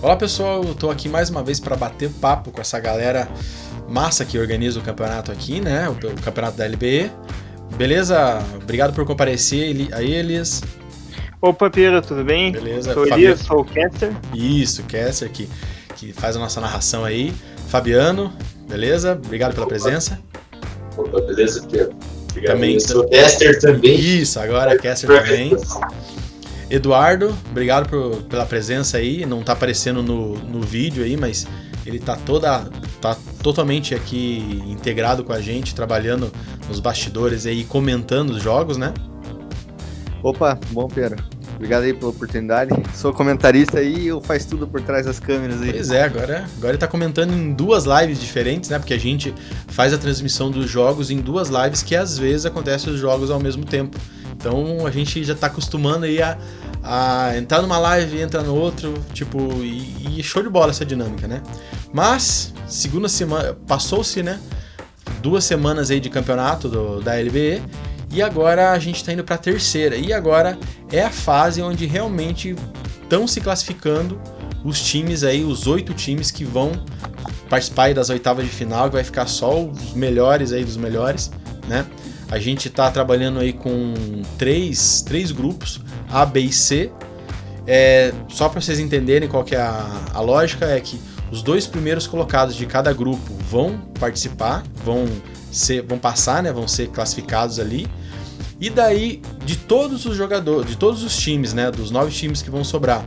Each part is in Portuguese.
Olá pessoal, eu tô aqui mais uma vez para bater papo com essa galera massa que organiza o campeonato aqui, né? O campeonato da LBE. Beleza? Obrigado por comparecer aí, Elias. Opa, Pira, tudo bem? Beleza. Sou Elias, sou o Caster. Isso, Caster, que faz a nossa narração aí. Fabiano, beleza? Obrigado pela presença. Opa, beleza, Pedro? Obrigado. Também, Eu sou Caster também. Isso, agora Caster também. Eduardo, obrigado pela presença aí. Não tá aparecendo no vídeo aí, mas ele tá totalmente aqui integrado com a gente, trabalhando nos bastidores aí, comentando os jogos, né? Opa, bom, Pedro. Obrigado aí pela oportunidade. Sou comentarista aí e eu faço tudo por trás das câmeras aí. Pois é, agora ele tá comentando em duas lives diferentes, né? Porque a gente faz a transmissão dos jogos em duas lives que às vezes acontecem os jogos ao mesmo tempo. Então a gente já tá acostumando aí a entrar numa live e entrar no outro, tipo, e show de bola essa dinâmica, né? Mas, segunda semana, passou-se, né? 2 semanas aí de campeonato da LBE. E agora a gente tá indo pra terceira. E agora é a fase onde realmente estão se classificando os times aí, os 8 times que vão participar aí das oitavas de final, que vai ficar só os melhores aí dos melhores, né? A gente tá trabalhando aí com três grupos, A, B e C. Só para vocês entenderem qual que é a lógica, é que os 2 primeiros colocados de cada grupo vão participar, vão passar, né? Vão ser classificados ali. E daí, de todos os jogadores, de todos os times, né? Dos 9 times que vão sobrar,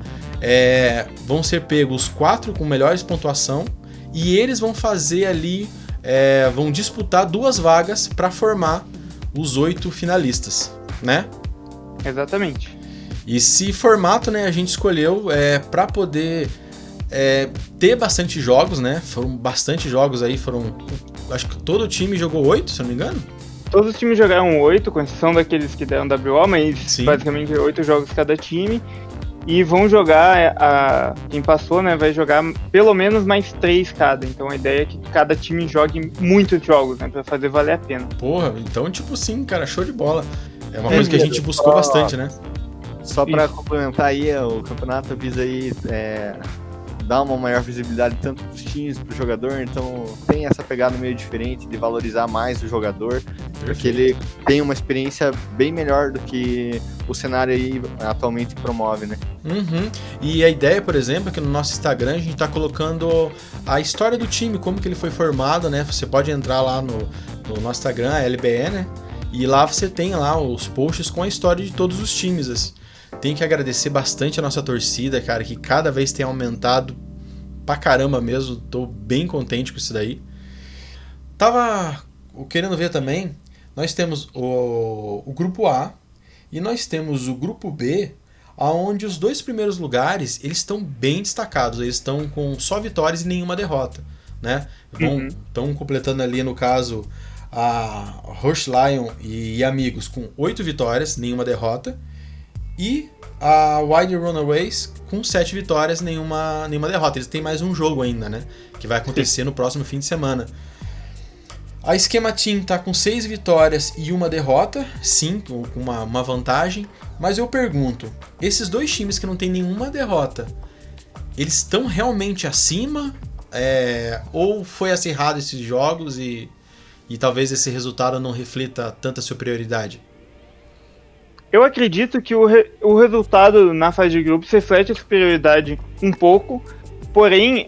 vão ser pegos 4 com melhores pontuação e eles vão fazer ali, vão disputar 2 vagas para formar os 8 finalistas, né? Exatamente. E esse formato, né, a gente escolheu para poder ter bastante jogos, né? Foram bastante jogos aí, acho que todo time jogou 8, se eu não me engano. Todos os times jogaram 8, com exceção daqueles que deram WO, mas Sim. Basicamente 8 jogos cada time. E vão jogar, quem passou, né, vai jogar pelo menos mais 3 cada. Então a ideia é que cada time jogue muitos jogos, né, pra fazer valer a pena. Porra, então tipo sim, cara, show de bola. É uma coisa que a gente buscou bastante, né? Só pra complementar aí, o campeonato visa aí dar uma maior visibilidade tanto pros times, pro jogador, então tem essa pegada meio diferente de valorizar mais o jogador, porque ele tem uma experiência bem melhor do que o cenário aí atualmente promove, né? Uhum. E a ideia, por exemplo, é que no nosso Instagram a gente tá colocando a história do time, como que ele foi formado, né? Você pode entrar lá no nosso Instagram, a LBE, né? E lá você tem lá os posts com a história de todos os times, assim. Tem que agradecer bastante a nossa torcida, cara, que cada vez tem aumentado pra caramba mesmo. Tô bem contente com isso daí. Tava querendo ver também, nós temos o grupo A e nós temos o grupo B, onde os 2 primeiros lugares, eles estão bem destacados. Eles estão com só vitórias e nenhuma derrota, né? Estão completando ali, no caso, a Rush Lion e amigos com 8 vitórias, nenhuma derrota. E a Wild Runaways com 7 vitórias, nenhuma derrota. Eles têm mais um jogo ainda, né? Que vai acontecer no próximo fim de semana. A Esquema Team tá com 6 vitórias e 1 derrota. Sim, com uma vantagem. Mas eu pergunto, esses 2 times que não tem nenhuma derrota, eles estão realmente acima? Ou foi acirrado esses jogos e talvez esse resultado não reflita tanta superioridade? Eu acredito que o resultado na fase de grupos reflete a superioridade um pouco, porém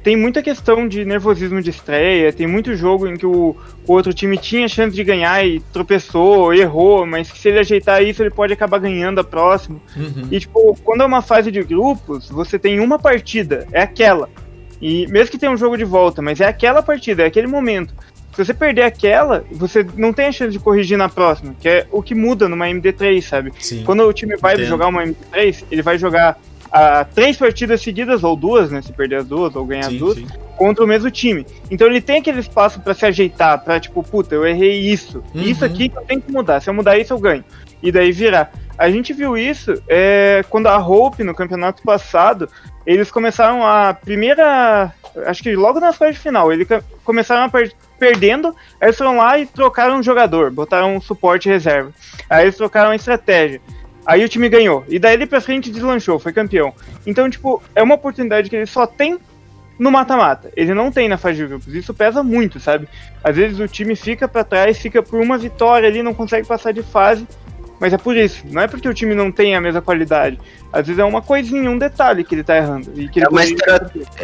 tem muita questão de nervosismo de estreia, tem muito jogo em que o outro time tinha chance de ganhar e tropeçou, errou, mas que se ele ajeitar isso ele pode acabar ganhando a próxima. Uhum. E tipo, quando é uma fase de grupos, você tem uma partida, é aquela, e mesmo que tenha um jogo de volta, mas é aquela partida, é aquele momento. Se você perder aquela, você não tem a chance de corrigir na próxima, que é o que muda numa MD3, sabe? Sim, quando o time vai jogar uma MD3, ele vai jogar 3 partidas seguidas, ou 2, né? Se perder as 2 ou ganhar as 2, contra o mesmo time. Então ele tem aquele espaço pra se ajeitar, pra tipo, puta, eu errei isso. Isso aqui que eu tenho que mudar. Se eu mudar isso, eu ganho. E daí virar. A gente viu isso quando a Hope, no campeonato passado, eles começaram a primeira... Acho que logo na fase final, eles começaram perdendo, aí eles foram lá e trocaram um jogador, botaram um suporte reserva. Aí eles trocaram a estratégia. Aí o time ganhou. E daí ele pra frente deslanchou, foi campeão. Então, tipo, é uma oportunidade que ele só tem no mata-mata. Ele não tem na fase de grupos. Isso pesa muito, sabe? Às vezes o time fica pra trás, fica por uma vitória ali, não consegue passar de fase. Mas é por isso. Não é porque o time não tem a mesma qualidade. Às vezes é uma coisinha, um detalhe que ele tá errando. E que ele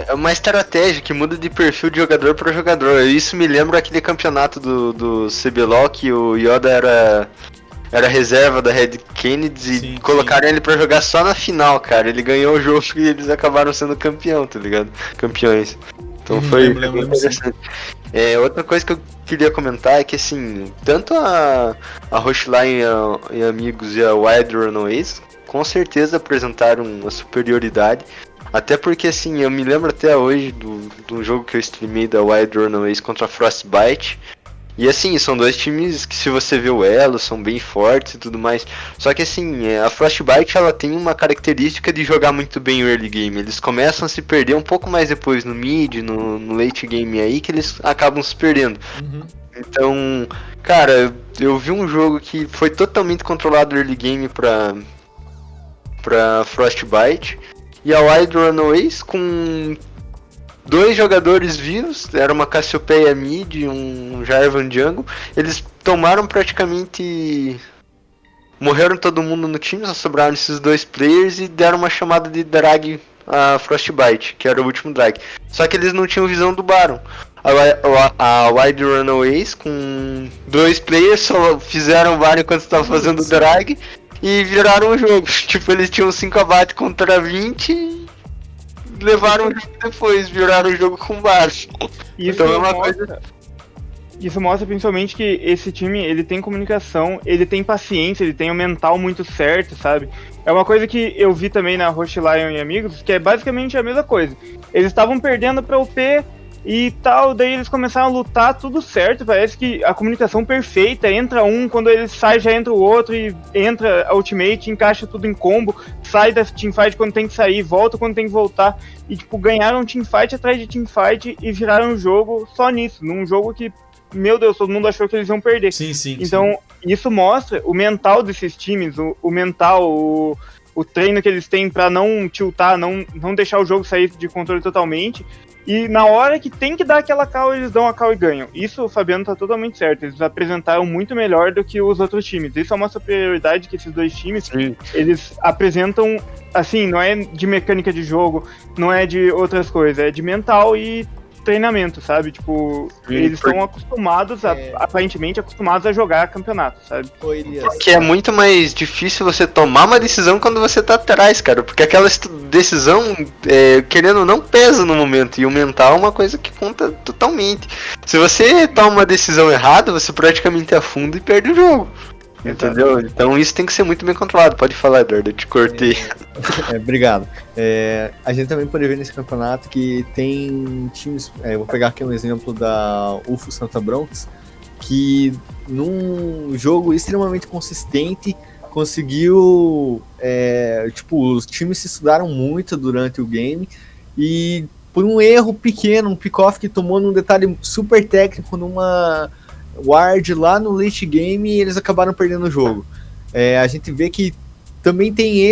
é uma estratégia que muda de perfil de jogador para jogador. Isso me lembra aquele campeonato do CBLOL que o Yoda era reserva da Red Kennedy e colocaram ele pra jogar só na final, cara. Ele ganhou o jogo e eles acabaram sendo campeão, tá ligado? Campeões. Então foi interessante. Outra coisa que eu queria comentar é que, assim, tanto a Rocheline e Amigos e a Wild Runaways com certeza apresentaram uma superioridade. Até porque, assim, eu me lembro até hoje do jogo que eu streamei da Wild Runaways contra a Frostbite. E assim, são dois times que, se você vê o elo, são bem fortes e tudo mais. Só que assim, a Frostbite ela tem uma característica de jogar muito bem o early game. Eles começam a se perder um pouco mais depois no mid, no late game aí, que eles acabam se perdendo. Então, cara, eu vi um jogo que foi totalmente controlado early game pra Frostbite. E a Wild Runaways com 2 jogadores vivos, era uma Cassiopeia mid e um Jarvan jungle. Eles tomaram praticamente... Morreram todo mundo no time, só sobraram esses 2 players e deram uma chamada de drag a Frostbite, que era o último drag. Só que eles não tinham visão do Baron. A Wild Runaways com 2 players só fizeram o Baron enquanto estava fazendo o drag e viraram o jogo. Tipo, eles tinham 5 abates contra 20... levaram o jogo depois, viraram o jogo com base. Então é uma coisa... Isso mostra principalmente que esse time, ele tem comunicação, ele tem paciência, ele tem o mental muito certo, sabe? É uma coisa que eu vi também na Rocheline e Amigos, que é basicamente a mesma coisa. Eles estavam perdendo pra UP e tal, daí eles começaram a lutar, tudo certo, parece que a comunicação perfeita, entra um, quando ele sai já entra o outro, e entra a ultimate, encaixa tudo em combo, sai da teamfight quando tem que sair, volta quando tem que voltar, e tipo, ganharam teamfight atrás de teamfight e viraram o jogo só nisso, num jogo que, meu Deus, todo mundo achou que eles iam perder. Então, isso mostra o mental desses times, o mental, o treino que eles têm pra não tiltar, não deixar o jogo sair de controle totalmente. E na hora que tem que dar aquela call, eles dão a call e ganham. Isso o Fabiano tá totalmente certo. Eles apresentaram muito melhor do que os outros times. Isso é uma superioridade que esses dois times, eles apresentam, assim, não é de mecânica de jogo, não é de outras coisas, é de mental e treinamento, sabe? Tipo, eles estão acostumados, aparentemente acostumados a jogar campeonato, sabe? Porque é muito mais difícil você tomar uma decisão quando você tá atrás, cara. Porque aquela decisão, querendo ou não, pesa no momento. E o mental é uma coisa que conta totalmente. Se você toma uma decisão errada, você praticamente afunda e perde o jogo. Entendeu? Então isso tem que ser muito bem controlado. Pode falar, Eduardo, eu te cortei. Obrigado. A gente também pode ver nesse campeonato que tem times. Vou pegar aqui um exemplo da UFO Santa Bronx, que num jogo extremamente consistente conseguiu. Os times se estudaram muito durante o game e por um erro pequeno, um pick-off que tomou num detalhe super técnico, numa ward lá no late game, e eles acabaram perdendo o jogo. A gente vê que também tem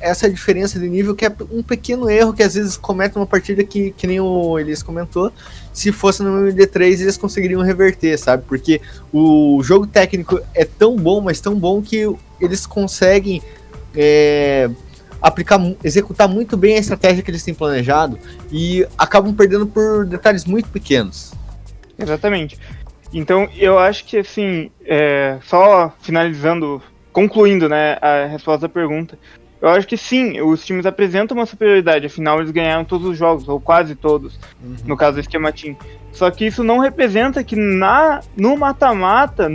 essa diferença de nível, que é um pequeno erro que às vezes comete uma partida que nem o Elias comentou. Se fosse no MD3 eles conseguiriam reverter, sabe? Porque o jogo técnico é tão bom, mas tão bom, que eles conseguem executar muito bem a estratégia que eles têm planejado e acabam perdendo por detalhes muito pequenos. Exatamente. Então, eu acho que, assim, só finalizando, concluindo, né, a resposta da pergunta, eu acho que sim, os times apresentam uma superioridade, afinal eles ganharam todos os jogos, ou quase todos, no caso do esquema Team. Só que isso não representa que no mata-mata,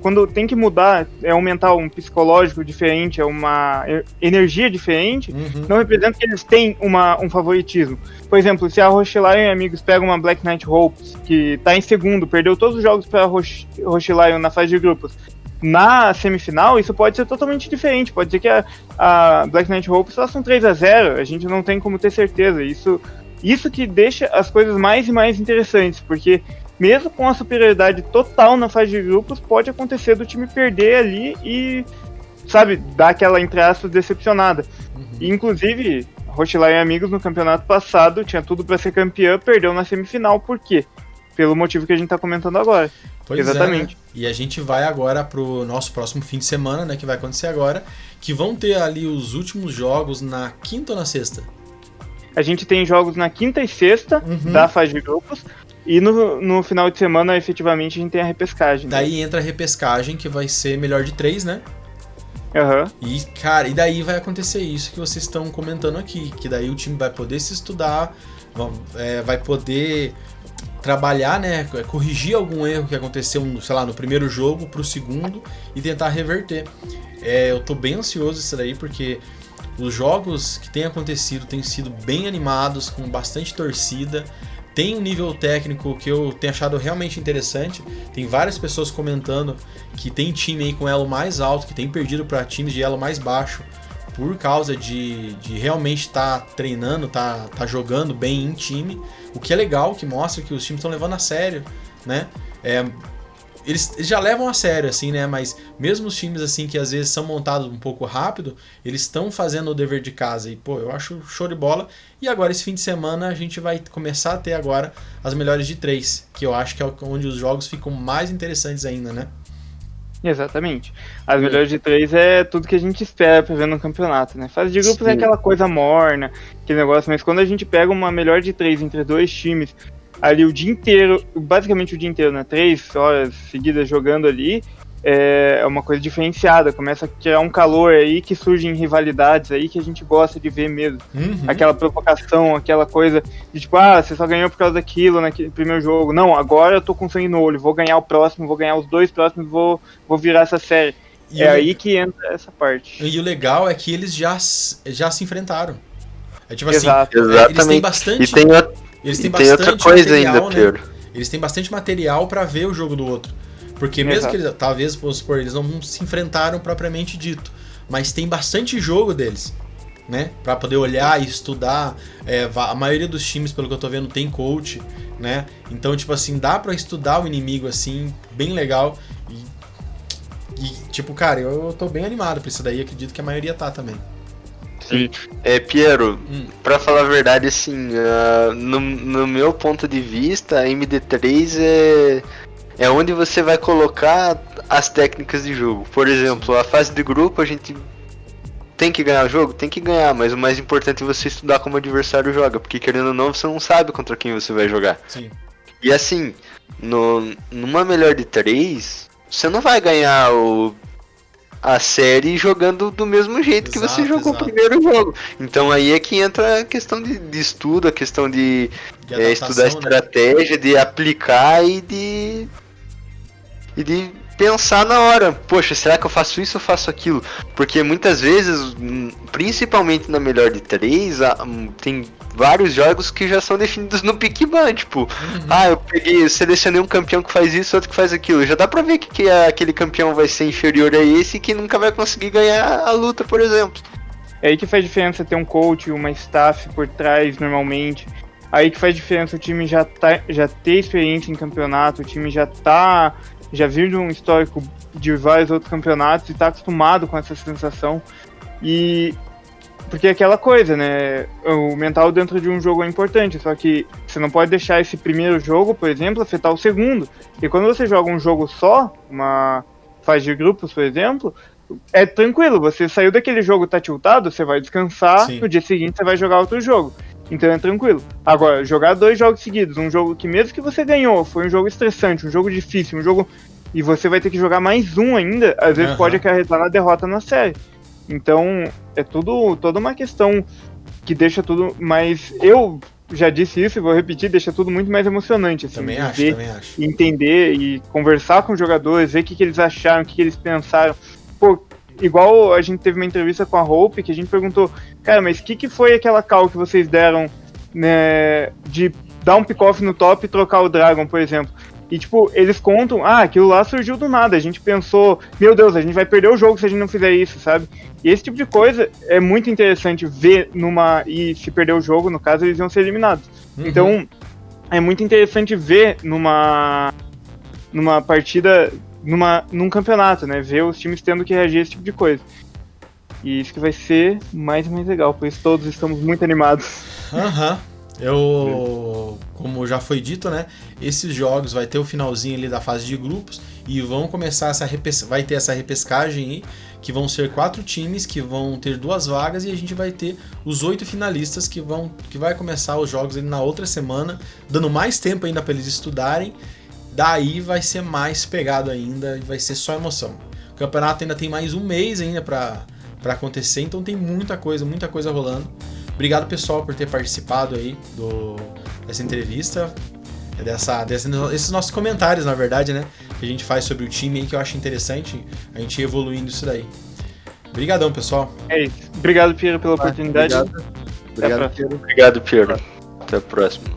quando tem que mudar, é um mental, um psicológico diferente, é uma energia diferente, não representa que eles têm um favoritismo. Por exemplo, se a Rocheline e Amigos pegam uma Black Knight Hopes, que tá em segundo, perdeu todos os jogos para Rocheline na fase de grupos, na semifinal, isso pode ser totalmente diferente. Pode ser que a Black Knight Hopes faça um 3-0, a gente não tem como ter certeza. Isso que deixa as coisas mais e mais interessantes, porque mesmo com a superioridade total na fase de grupos, pode acontecer do time perder ali e sabe, dar aquela, entre aspas, decepcionada. E, inclusive, Rochelar e Amigos no campeonato passado tinha tudo pra ser campeã, perdeu na semifinal, por quê? Pelo motivo que a gente tá comentando agora. Pois exatamente. É, né? E a gente vai agora pro nosso próximo fim de semana, né, que vai acontecer agora, que vão ter ali os últimos jogos na quinta ou na sexta? A gente tem jogos na quinta e sexta da fase de grupos, e no final de semana, efetivamente, a gente tem a repescagem. Daí entra a repescagem, que vai ser melhor de 3, né? E, cara, e daí vai acontecer isso que vocês estão comentando aqui, que daí o time vai poder se estudar, vai poder trabalhar, né, corrigir algum erro que aconteceu, sei lá, no primeiro jogo pro segundo e tentar reverter. Eu tô bem ansioso isso daí, porque os jogos que têm acontecido têm sido bem animados, com bastante torcida. Tem um nível técnico que eu tenho achado realmente interessante. Tem várias pessoas comentando que tem time aí com elo mais alto, que tem perdido para times de elo mais baixo, por causa de realmente estar treinando, tá jogando bem em time. O que é legal, que mostra que os times estão levando a sério, né? Eles já levam a sério, assim, né? Mas mesmo os times, assim, que às vezes são montados um pouco rápido, eles estão fazendo o dever de casa. E, pô, eu acho show de bola. E agora, esse fim de semana, a gente vai começar a ter agora as melhores de 3, que eu acho que é onde os jogos ficam mais interessantes ainda, né? Exatamente. As melhores de 3 é tudo que a gente espera pra ver no campeonato, né? Fase de grupos é aquela coisa morna, aquele negócio, mas quando a gente pega uma melhor de 3 entre dois times, ali o dia inteiro, basicamente o dia inteiro, né? 3 horas seguidas jogando ali, é uma coisa diferenciada, começa a criar um calor aí que surgem rivalidades aí que a gente gosta de ver mesmo. Aquela provocação, aquela coisa de tipo, você só ganhou por causa daquilo naquele primeiro jogo. Não, agora eu tô com sangue no olho, vou ganhar o próximo, vou ganhar os 2 próximos, vou virar essa série. E aí que entra essa parte. E o legal é que eles já se enfrentaram. É tipo Exato. assim, Exatamente. eles têm bastante... Eles têm bastante outra coisa material, ainda, né? Eles têm bastante material pra ver o jogo do outro. Porque mesmo que eles, talvez, vamos supor, eles não se enfrentaram propriamente dito, mas tem bastante jogo deles, né? Pra poder olhar e estudar. A maioria dos times, pelo que eu tô vendo, tem coach, né? Então, tipo assim, dá pra estudar o inimigo, assim, bem legal. E tipo, cara, eu tô bem animado pra isso daí, acredito que a maioria tá também. Sim. Piero, pra falar a verdade, assim, no meu ponto de vista, a MD3 é onde você vai colocar as técnicas de jogo. Por exemplo, a fase de grupo, a gente tem que ganhar o jogo? Tem que ganhar, mas o mais importante é você estudar como o adversário joga, porque querendo ou não, você não sabe contra quem você vai jogar. Sim. E assim, numa melhor de 3, você não vai ganhar a série jogando do mesmo jeito que você jogou o primeiro jogo. Então aí é que entra a questão de estudo, a questão de estudar a estratégia, né? De aplicar e de pensar na hora. Poxa, será que eu faço isso ou faço aquilo? Porque muitas vezes, principalmente na melhor de 3, tem vários jogos que já são definidos no pick ban, tipo, eu selecionei um campeão que faz isso, outro que faz aquilo. Já dá pra ver que aquele campeão vai ser inferior a esse e que nunca vai conseguir ganhar a luta, por exemplo. É aí que faz diferença ter um coach, uma staff por trás, normalmente. Aí que faz diferença o time já ter experiência em campeonato, o time já viu de um histórico de vários outros campeonatos e tá acostumado com essa sensação. Porque é aquela coisa, né? O mental dentro de um jogo é importante, só que você não pode deixar esse primeiro jogo, por exemplo, afetar o segundo. E quando você joga um jogo só, uma fase de grupos, por exemplo, é tranquilo, você saiu daquele jogo, tá tiltado, você vai descansar, Sim. No dia seguinte você vai jogar outro jogo. Então é tranquilo. Agora, jogar 2 jogos seguidos, um jogo que mesmo que você ganhou, foi um jogo estressante, um jogo difícil, um jogo... E você vai ter que jogar mais um ainda, às vezes pode acarretar na derrota na série. Então, é toda uma questão que deixa tudo mais... Eu já disse isso e vou repetir, deixa tudo muito mais emocionante. Assim, também acho. Entender e conversar com os jogadores, ver o que eles acharam, o que eles pensaram. Pô, igual a gente teve uma entrevista com a Hope, que a gente perguntou, cara, mas o que foi aquela call que vocês deram, né, de dar um pick-off no top e trocar o Dragon, por exemplo? E, tipo, eles contam, aquilo lá surgiu do nada, a gente pensou, meu Deus, a gente vai perder o jogo se a gente não fizer isso, sabe? E esse tipo de coisa é muito interessante ver e se perder o jogo, no caso, eles iam ser eliminados. Então, é muito interessante ver numa partida num campeonato, né? Ver os times tendo que reagir a esse tipo de coisa. E isso que vai ser mais e mais legal, por isso todos estamos muito animados. Aham. Como já foi dito, né? Esses jogos vai ter o finalzinho ali da fase de grupos e vão começar vai ter essa repescagem aí, que vão ser 4 times que vão ter 2 vagas e a gente vai ter os 8 finalistas que vai começar os jogos ali na outra semana, dando mais tempo ainda para eles estudarem. Daí vai ser mais pegado ainda e vai ser só emoção. O campeonato ainda tem mais um mês ainda para acontecer, então tem muita coisa rolando. Obrigado, pessoal, por ter participado aí dessa entrevista, esses nossos comentários, na verdade, né, que a gente faz sobre o time aí, que eu acho interessante a gente ir evoluindo isso daí. Obrigadão, pessoal. É isso. Obrigado, Piero, pela oportunidade. Obrigado, Piero. Obrigado, Piero. Até a próxima.